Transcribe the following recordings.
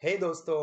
हे दोस्तों,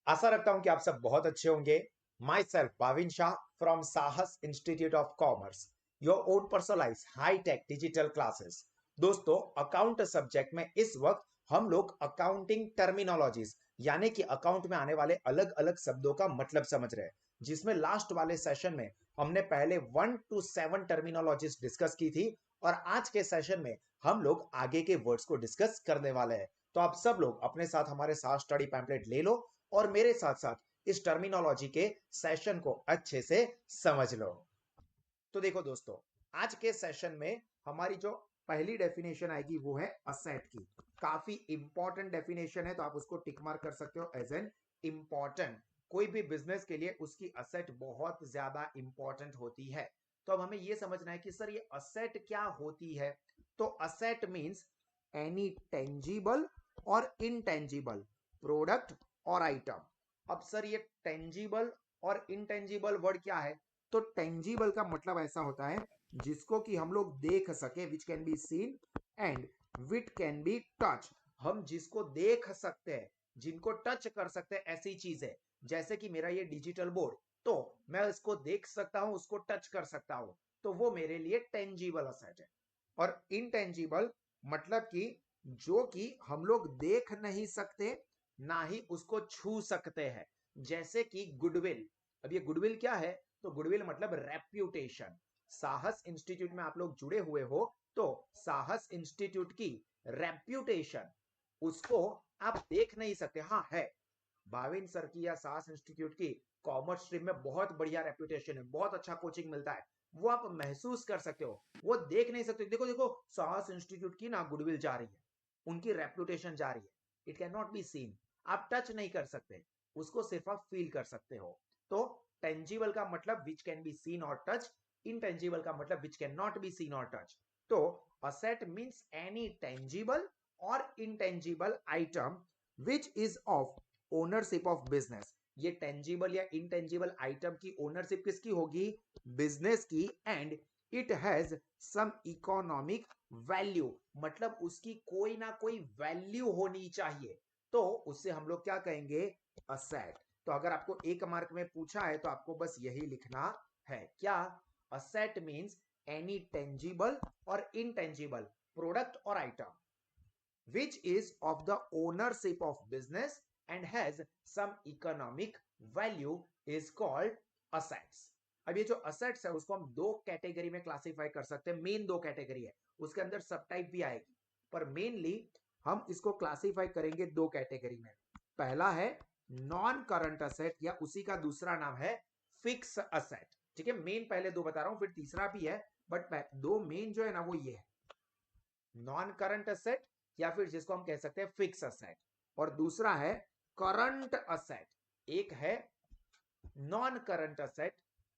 आशा रखता हूं कि आप सब बहुत अच्छे होंगे। Myself Bhavin Shah from Sahas institute of commerce, your own personalise high tech digital classes. दोस्तों, अकाउंट सब्जेक्ट में इस वक्त हम लोग अकाउंटिंग टर्मिनोलॉजीज यानी कि अकाउंट में आने वाले अलग अलग शब्दों का मतलब समझ रहे हैं, जिसमें लास्ट वाले सेशन में हमने पहले 1 to 7 टर्मिनोलॉजीज डिस्कस की थी। और आज के सेशन में हम लोग आगे के वर्ड्स को डिस्कस करने वाले हैं। तो आप सब लोग अपने साथ हमारे साथ स्टडी पैम्पलेट ले लो और मेरे साथ साथ इस टर्मिनोलॉजी के सेशन को अच्छे से समझ लो। तो देखो दोस्तों, आज के सेशन में हमारी जो पहली डेफिनेशन आएगी वो है असेट की। काफी इंपॉर्टेंट डेफिनेशन है, तो आप उसको टिक मार्क कर सकते हो एज एन इंपॉर्टेंट। कोई भी बिजनेस के लिए उसकी असेट बहुत ज्यादा इंपॉर्टेंट होती है। तो अब हमें यह समझना है कि सर ये असेट क्या होती है। तो असेट मींस एनी टेंजिबल और इनटेंजिबल प्रोडक्ट और आइटम। अब सर ये टेंजिबल और इनटेंजिबल वर्ड क्या है? तो टेंजिबल का मतलब ऐसा होता है जिसको कि हम लोग देख सके, विच can be seen and which can be touch. हम जिसको देख सकते हैं, जिनको टच कर सकते हैं, ऐसी चीज है। जैसे कि मेरा ये डिजिटल बोर्ड, तो मैं इसको देख सकता हूं, उसको टच कर सकता हूं, तो वो मेरे लिए टेंजिबल असेट है। और इनटेंजिबल मतलब कि जो कि हम लोग देख नहीं सकते, ना ही उसको छू सकते हैं। जैसे कि गुडविल। अब ये गुडविल क्या है? तो गुडविल मतलब रेप्यूटेशन। साहस इंस्टीट्यूट में आप लोग जुड़े हुए हो, तो साहस इंस्टीट्यूट की रेप्यूटेशन, उसको आप देख नहीं सकते। हाँ है, भाविन सर की या साहस इंस्टीट्यूट की कॉमर्स स्ट्रीम में बहुत बढ़िया रेप्यूटेशन है, बहुत अच्छा कोचिंग मिलता है, वो आप महसूस कर सकते हो, वो देख नहीं सकते। देखो देखो, साहस इंस्टीट्यूट की ना गुडविल जा रही है, उनकी रेप्यूटेशन जा रही है। It can not be scene, आप टच नहीं कर सकते, उसको सिर्फ आप फील कर सकते हो। तो टेंजिबल का मतलब विच कैन बी सीन और टच, इनटेंजिबल का मतलब which can not be seen और टच। तो असेट मींस एनी टेंजिबल और intangible item which is of ownership of business. ये टेंजिबल या इनटेंजिबल आइटम की ओनरशिप किसकी होगी? बिजनेस की। And it has some economic value, मतलब उसकी कोई ना कोई वैल्यू होनी चाहिए, तो उससे हम लोग क्या कहेंगे? असेट। तो अगर आपको एक मार्क में पूछा है तो आपको बस यही लिखना है, क्या? असेट मींस एनी टेंजिबल और इनटेंजिबल प्रोडक्ट और item which is of the ownership of business and has some economic value is called assets। अब ये जो assets है उसको हम दो कैटेगरी में क्लासिफाई कर सकते हैं। मेन दो कैटेगरी है, उसके अंदर सब टाइप भी आएगी, पर मेनली हम इसको क्लासिफाई करेंगे दो कैटेगरी में। पहला है नॉन करंट असेट, या उसी का दूसरा नाम है फिक्स असेट। ठीक है, मेन पहले दो बता रहा हूं, फिर तीसरा भी है, बट दो मेन जो है ना वो ये है, नॉन करंट असेट या फिर जिसको हम कह सकते हैं फिक्स असेट, और दूसरा है करंट असेट। एक है नॉन करंट असेट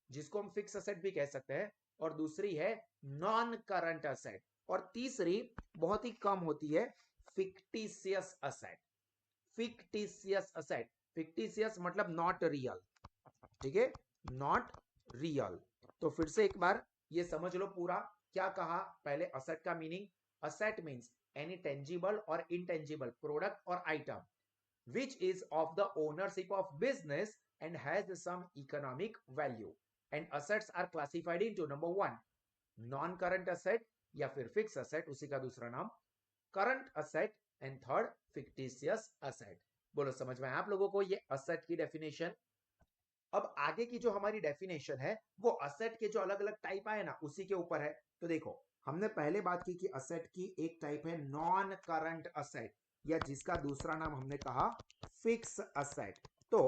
जिसको हम फिक्स असेट भी कह सकते हैं, और दूसरी है नॉन करंट असेट, और तीसरी बहुत ही कम होती है, fictitious asset. Fictitious asset, fictitious मतलब नॉट रियल। ठीक है, नॉट रियल। तो फिर से एक बार ये समझ लो पूरा क्या कहा। पहले असेट का meaning, asset means any tangible और इनटेंजिबल प्रोडक्ट और item which is of the ownership of business and has some economic value, and assets are classified into number 1 non current asset या फिर fixed asset, उसी का दूसरा नाम current asset, and third fictitious asset. बोलो समझ में आप लोगों को ये असेट की डेफिनेशन? अब आगे की जो हमारी डेफिनेशन है वो असेट के जो अलग अलग टाइप आए ना उसी के ऊपर है। तो देखो, हमने पहले बात की कि असेट की एक टाइप है नॉन करंट असेट, या जिसका दूसरा नाम हमने कहा फिक्स असेट। तो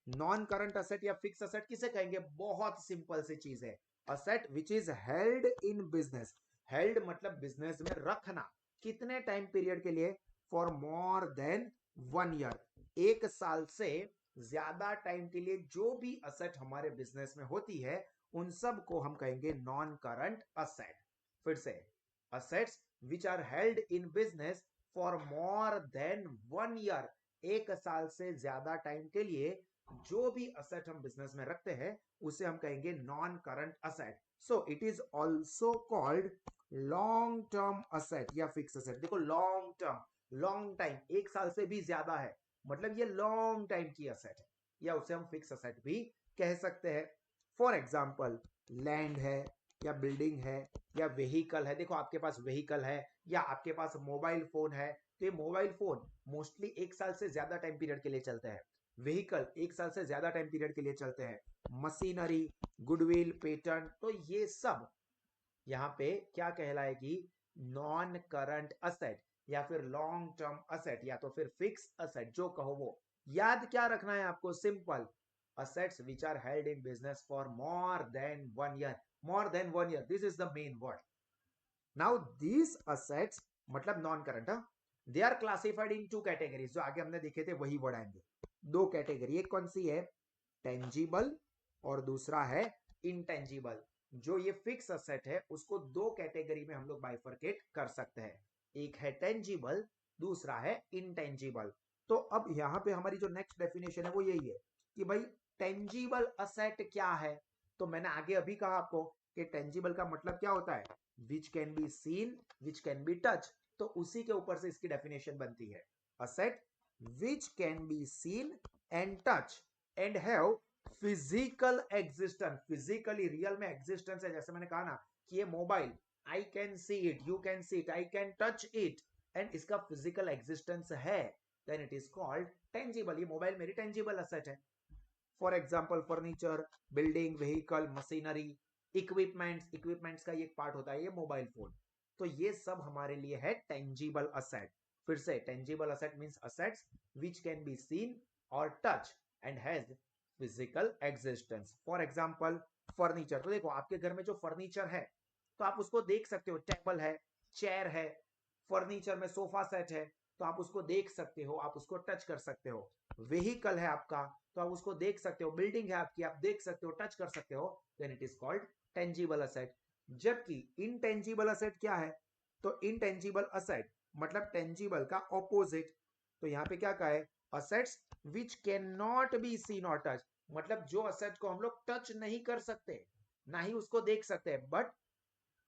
नॉन करंट असेट या फिक्स असेट किसे कहेंगे? बहुत सिंपल सी चीज है, asset which is held in business. Held मतलब बिजनेस में रखना, कितने टाइम पीरियड के लिए? फॉर मोर देन 1 ईयर, 1 साल से ज्यादा टाइम के लिए जो भी असेट हमारे बिजनेस में होती है उन सब को हम कहेंगे नॉन करंट असेट। फिर से, assets which are held in business for more than 1 year, 1 साल से ज्यादा टाइम के लिए जो भी असेट हम बिजनेस में रखते हैं उसे हम कहेंगे non current asset. So it is also called long term asset या फिक्स असेट। देखो लॉन्ग टर्म, लॉन्ग टाइम, 1 साल से भी ज्यादा है, मतलब ये लॉन्ग टाइम की असेट है, या उसे हम फिक्स असेट भी कह सकते हैं। फॉर एग्जाम्पल लैंड है, या बिल्डिंग है, या व्हीकल है। देखो आपके पास व्हीकल है, या आपके पास मोबाइल फोन है, तो ये मोबाइल फोन मोस्टली 1 साल से ज्यादा टाइम पीरियड के लिए चलते हैं। व्हीकल 1 साल से ज्यादा टाइम पीरियड के लिए चलते हैं। मशीनरी, गुडविल, पेटेंट, तो ये सब यहाँ पे क्या कहलाएगी, नॉन करंट असेट, या फिर लॉन्ग टर्म असेट, या तो फिर फिक्स असेट, जो कहो वो। याद क्या रखना है आपको, simple, assets which are held in business for more than 1 year, more than 1 year, this is the main word. Now these assets मतलब non current, they are classified in 2 categories, जो आगे हमने देखे थे वही वर्ड आएंगे। 2 कैटेगरी, एक कौन सी है, टेंजिबल, और दूसरा है इनटेंजिबल। जो ये फिक्स असेट है उसको 2 कैटेगरी में हम लोग बाइफरकेट कर सकते हैं, एक है टेंजिबल, दूसरा है इनटेंजिबल। तो अब यहां पे हमारी जो नेक्स्ट डेफिनेशन है वो यही है कि भाई टेंजिबल असेट क्या है। तो मैंने आगे अभी कहा आपको कि टेंजिबल का मतलब क्या होता है, which can be seen, which can be touch. तो उसी के ऊपर से इसकी डेफिनेशन बनती है, asset which can be seen and touch and have physical existence. Physically real में एग्जिस्टेंस है, जैसे मैंने कहा ना कि ये mobile, I can see it, you can see it, I can touch it, and इसका फिजिकल एग्जिस्टेंस है, then it is called tangible. ये मोबाइल मेरी टेंजिबल असेट है। For example furniture, building, vehicle, machinery, equipments, equipments का एक part होता है ये मोबाइल फोन। तो ये सब हमारे लिए है टेंजिबल असेट। फिर से, tangible asset means assets which can be seen और touch and has physical existence. For example furniture, तो देखो आपके घर में जो फर्नीचर है तो आप उसको देख सकते हो, टेबल है, चेयर है, फर्नीचर में सोफा सेट है, तो आप उसको देख सकते हो, आप उसको टच कर सकते हो। व्हीकल है आपका, तो आप उसको देख सकते हो, बिल्डिंग है आपकी, आप देख सकते हो, टच कर सकते हो, then it is called tangible asset. जबकि इनटेंजिबल असेट क्या है, तो इनटेंजिबल असेट मतलब टेंजिबल का ऑपोजिट। तो यहां पे क्या कहा है, assets which can not be seen और टच, मतलब जो असेट को हम लोग टच नहीं कर सकते, ना ही उसको देख सकते हैं, बट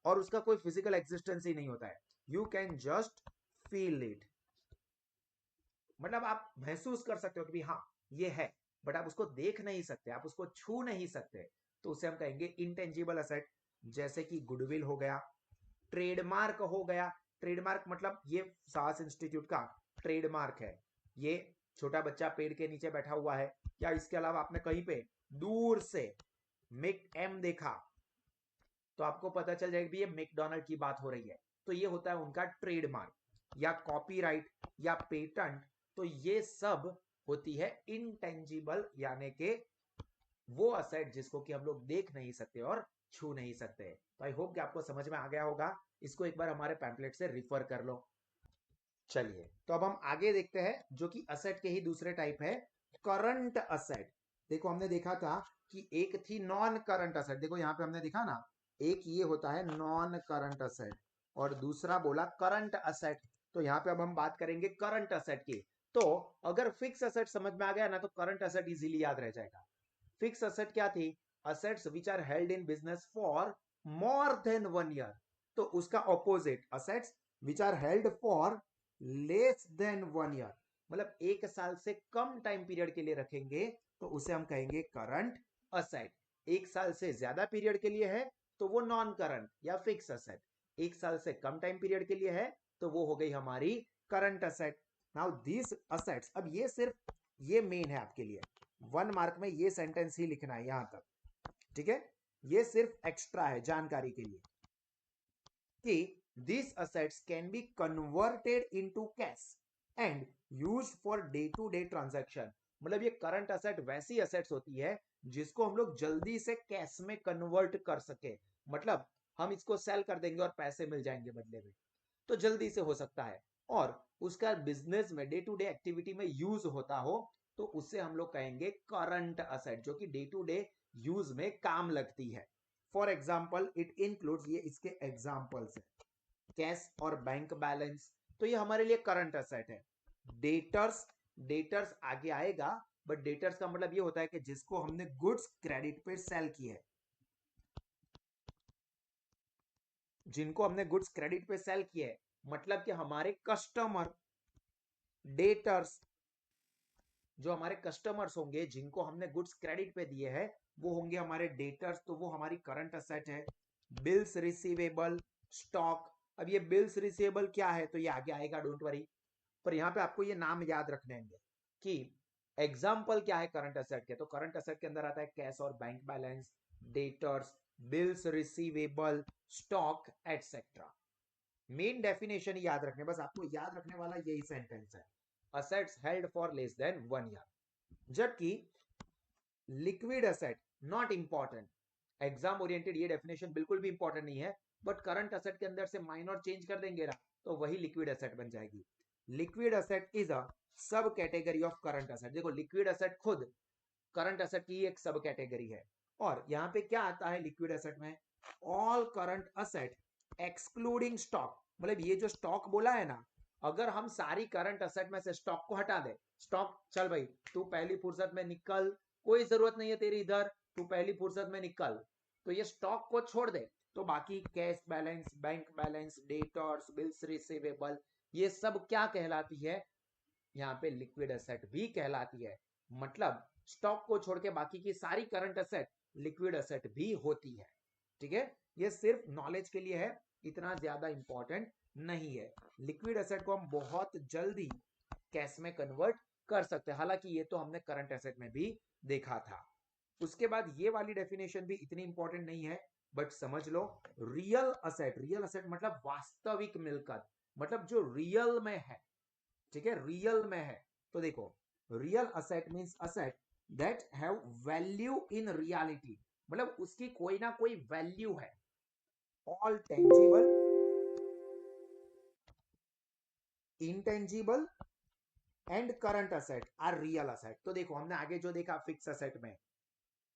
और उसका कोई फिजिकल एग्जिस्टेंस ही नहीं होता है, you can just feel it, मतलब आप महसूस कर सकते हो कि हाँ ये है, बट आप उसको देख नहीं सकते, आप उसको छू नहीं सकते, तो उसे हम कहेंगे इंटेंजिबल असेट। जैसे कि गुडविल हो गया, ट्रेडमार्क हो गया। ट्रेडमार्क मतलब ये साहस इंस्टीट्यूट का ट्रेडमार्क है। ये छोटा बच्चा पेड़ के नीचे बैठा हुआ है, या इसके अलावा आपने कहीं पे दूर से मेक एम देखा तो आपको पता चल जाएगा कि ये मैकडॉनल्ड की बात हो रही है, तो ये होता है उनका ट्रेडमार्क। या कॉपीराइट, या पेटेंट, तो ये सब होती है इनटेंजिबल, यानी कि वो असेट जिसको कि हम लोग देख नहीं सकते और छू नहीं सकते। तो आई होप कि आपको समझ में आ गया होगा। इसको एक बार हमारे पैम्पलेट से रिफर कर लो। चलिए तो अब हम आगे देखते हैं, जो कि असेट के ही दूसरे टाइप है, करंट असेट। देखो हमने देखा था कि एक थी नॉन करंट असेट, देखो यहां पे हमने देखा ना, एक ये होता है नॉन करंट असेट और दूसरा बोला करंट असेट। तो यहाँ पे अब हम बात करेंगे करंट असेट की। तो अगर फिक्स असेट समझ में आ गया ना तो करंट असेट इजीली याद रह जाएगा। फिक्स असेट क्या थी, assets which are held in business for more than 1 year. तो उसका opposite, assets which are held for less than 1 year, मतलब 1 साल से कम टाइम पीरियड के लिए रखेंगे तो उसे हम कहेंगे करंट असेट। 1 साल से ज्यादा पीरियड के लिए है तो वो नॉन करंट या फिक्स असेट। 1 साल से कम टाइम पीरियड के लिए है तो वो हो गई हमारी current asset. Now this assets, अब ये सिर्फ ये मेन है आपके लिए, 1 मार्क में ये सेंटेंस ही लिखना है यहां तक, ठीक है। ये सिर्फ एक्स्ट्रा है जानकारी के लिए कि these assets can be converted into cash and used for day to day transaction। मतलब ये करंट असेट वैसी असेट्स होती है जिसको हम लोग जल्दी से कैश में कन्वर्ट कर सके, मतलब हम इसको सेल कर देंगे और पैसे मिल जाएंगे बदले में, तो जल्दी से हो सकता है, और उसका बिजनेस में डे टू डे एक्टिविटी में यूज होता हो तो उससे हम लोग कहेंगे करंट असेट, जो कि डे टू डे यूज में काम लगती है। फॉर एग्जाम्पल इट इंक्लूड्स, ये इसके एग्जाम्पल्स है, कैश और बैंक बैलेंस, तो ये हमारे लिए करंट असेट है। डेटर्स, डेटर्स आगे आएगा, बट डेटर्स का मतलब ये होता है कि जिसको हमने गुड्स क्रेडिट पे सेल किए, जिनको हमने गुड्स क्रेडिट पे सेल किए, मतलब कि हमारे कस्टमर, डेटर्स। जो हमारे कस्टमर्स होंगे जिनको हमने गुड्स क्रेडिट पे दिए हैं वो होंगे हमारे डेटर्स, तो वो हमारी करंट असेट है। Bills receivable, stock. अब ये बिल्स रिसीवेबल क्या है तो ये आगे आएगा, डोंट वरी। पर यहाँ पे आपको ये नाम याद रखने होंगे कि एग्जाम्पल क्या है करंट असेट के, तो करंट असेट के अंदर आता है कैश और bank balance, debtors, bills receivable, stock etcetera. Main definition याद रखने, बस आपको याद रखने वाला यही सेंटेंस है, assets held for less than 1 year. जबकि liquid asset not important, exam oriented ये डेफिनेशन बिल्कुल भी इंपॉर्टेंट नहीं है, बट करंट असेट के अंदर से माइनर चेंज कर देंगे ना तो वही लिक्विड असेट बन जाएगी। लिक्विड असेट इज अ सब कैटेगरी ऑफ करंट असेट। देखो लिक्विड असेट खुद करंट असेट की एक सब कैटेगरी है। और यहां पे क्या आता है लिक्विड असेट में, all current asset excluding stock. मतलब ये जो स्टॉक बोला है ना, अगर हम सारी करंट असेट में से स्टॉक को हटा दे, स्टॉक चल भाई तू पहली फुर्सत में निकल, कोई जरूरत नहीं है तेरी इधर, तू पहली फुर्सत में निकल, तो ये स्टॉक को छोड़ दे, तो बाकी cash balance, bank balance, debtors, bills receivable, ये सब क्या कहलाती है, यहाँ पे लिक्विड असेट भी कहलाती है। मतलब स्टॉक को छोड़ के बाकी की सारी करंट असेट लिक्विड असेट भी होती है। ठीक है, ये सिर्फ नॉलेज के लिए है, इतना ज्यादा इंपॉर्टेंट नहीं है। लिक्विड असेट को हम बहुत जल्दी कैश में कन्वर्ट कर सकते हैं, हालांकि ये तो हमने करंट एसेट में भी देखा था। उसके बाद ये वाली डेफिनेशन भी इतनी इंपॉर्टेंट नहीं है, बट समझ लो रियल असेट, रियल असेट मतलब वास्तविक मिलकत, मतलब जो रियल में है। ठीक है, रियल में है, तो देखो real asset means asset that have value in reality, मतलब उसकी कोई ना कोई वैल्यू है। All tangible, intangible and current asset are real asset. तो देखो हमने आगे जो देखा फिक्स असेट में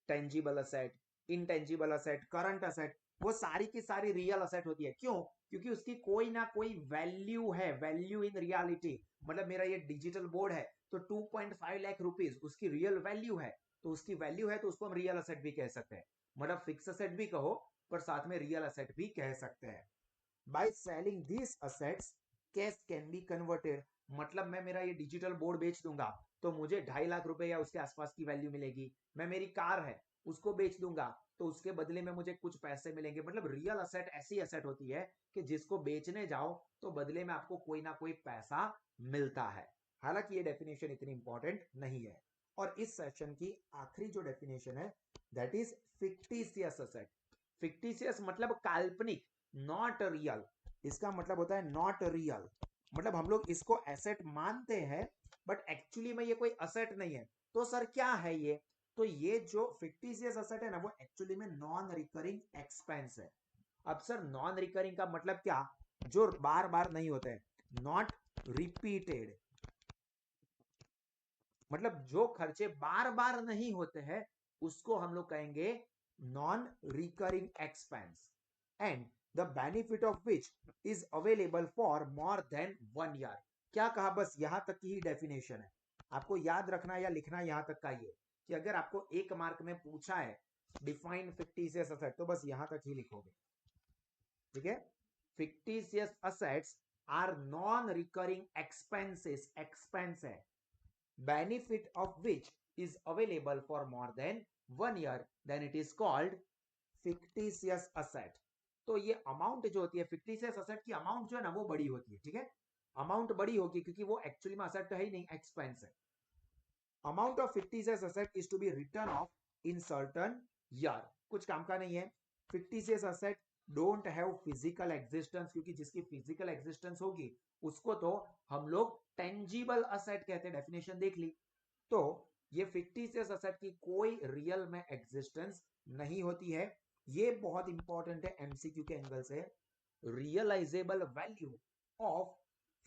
tangible asset, intangible asset, current asset, वो सारी की सारी रियल असेट होती है। क्यों? क्योंकि उसकी कोई ना कोई वैल्यू है, वैल्यू इन रियलिटी। मतलब मेरा ये डिजिटल बोर्ड है तो 2.5 लाख रुपीज उसकी रियल वैल्यू है, तो उसकी वैल्यू है तो उसको हम रियल असेट भी कह सकते हैं। मतलब फिक्स असेट भी कहो पर साथ में रियल असेट भी कह सकते हैं। By selling this assets cash can be converted, मतलब मैं मेरा ये डिजिटल बोर्ड बेच दूंगा तो मुझे 2.5 लाख रुपए या उसके आसपास की वैल्यू मिलेगी। मैं मेरी कार है उसको बेच दूंगा तो उसके बदले में मुझे कुछ पैसे मिलेंगे। मतलब रियल असेट ऐसी असेट होती है कि जिसको बेचने जाओ तो बदले में आपको कोई ना कोई पैसा मिलता है। हालांकि ये डेफिनेशन इतनी इंपॉर्टेंट नहीं है। और इस सेशन की आखिरी जो डेफिनेशन है that is fictitious asset. Fictitious मतलब काल्पनिक, नॉट रियल। इसका मतलब होता है नॉट रियल, मतलब हम लोग इसको एसेट मानते हैं बट एक्चुअली में ये कोई असेट नहीं है। तो सर क्या है ये, तो ये जो फिक्टिशियस असेट है ना वो एक्चुअली में नॉन रिकरिंग एक्सपेंस है। अब सर नॉन रिकरिंग का मतलब क्या, जो बार बार नहीं होते हैं, नॉट रिपीटेड, मतलब जो खर्चे बार बार नहीं होते हैं उसको हम लोग कहेंगे non recurring expense, and the benefit of which is available for more than 1 year. क्या कहा, बस यहां तक की ही डेफिनेशन है। आपको याद रखना या लिखना यहां तक का ये कि अगर आपको 1 मार्क में पूछा है डिफाइन फिक्टिशियस असेट तो बस यहां तक ही लिखोगे। ठीक है, fictitious assets are non recurring expenses, expense है, benefit of which is available for more than 1 year, then it is called fictitious asset। तो ये अमाउंट जो होती है फिक्टिशियस असेट की, अमाउंट जो है ना वो बड़ी होती है। ठीक है, अमाउंट बड़ी होगी क्योंकि वो एक्चुअली में असेट तो है ही नहीं, एक्सपेंस है। Amount of fictitious asset is to be return of in certain year. कुछ काम का नहीं है। Fictitious asset don't have physical existence, क्योंकि जिसकी फिजिकल एग्जिस्टेंस होगी उसको तो हम लोग टेंजिबल असेट कहते हैं, डेफिनेशन देख ली। तो ये फिक्टिशियस असेट की कोई रियल में एग्जिस्टेंस नहीं होती है। ये बहुत इंपॉर्टेंट है एमसीक्यू के एंगल से। Realisable value of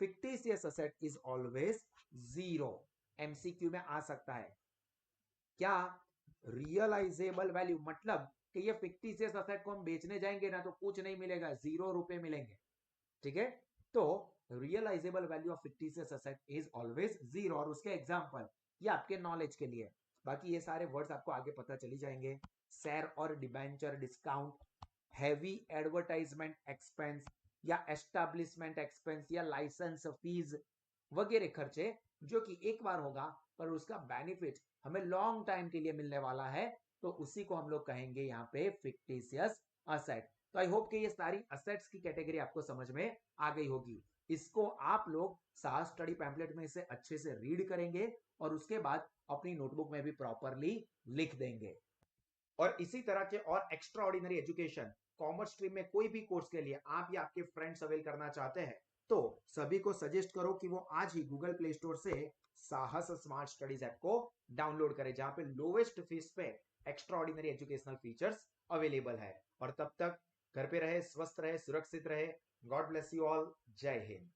fictitious asset is always 0। MCQ में आ सकता है क्या, रियलाइजेबल वैल्यू मतलब कि ये फिक्टिशियस असेट को हम बेचने जाएंगे ना तो कुछ नहीं मिलेगा, 0 रुपए मिलेंगे। ठीक है, तो realisable value of fictitious asset is always 0। और उसके एग्जांपल ये आपके नॉलेज के लिए, बाकी ये सारे वर्ड्स आपको आगे पता चली जाएंगे। शेयर और debenture discount, heavy advertisement expense या एस्टैब्लिशमेंट एक्सपेंस या लाइसेंस फीस वगैरह खर्चे जो कि एक बार होगा, पर उसका बेनिफिट हमें लॉन्ग टाइम के लिए मिलने वाला है, तो उसी को हम लोग कहेंगे यहाँ पे फिक्टिशियस असेट। तो आई होप कि ये सारी असेट्स की कैटेगरी आपको समझ में आ गई होगी। इसको आप लोग साहस स्टडी पैम्पलेट में इसे अच्छे से रीड करेंगे और उसके बाद अपनी नोटबुक में भी प्रॉपरली लिख देंगे। और इसी तरह के और extra ordinary education commerce stream में कोई भी कोर्स के लिए आप या आपके फ्रेंड्स अवेल करना चाहते हैं, तो सभी को सजेस्ट करो कि वो आज ही गूगल प्ले स्टोर से साहस स्मार्ट स्टडीज ऐप को डाउनलोड करें, जहां पे लोवेस्ट फीस पे extra ordinary educational features available है। और तब तक घर पे रहे, स्वस्थ रहे, सुरक्षित रहे। God bless you all. जय हिंद।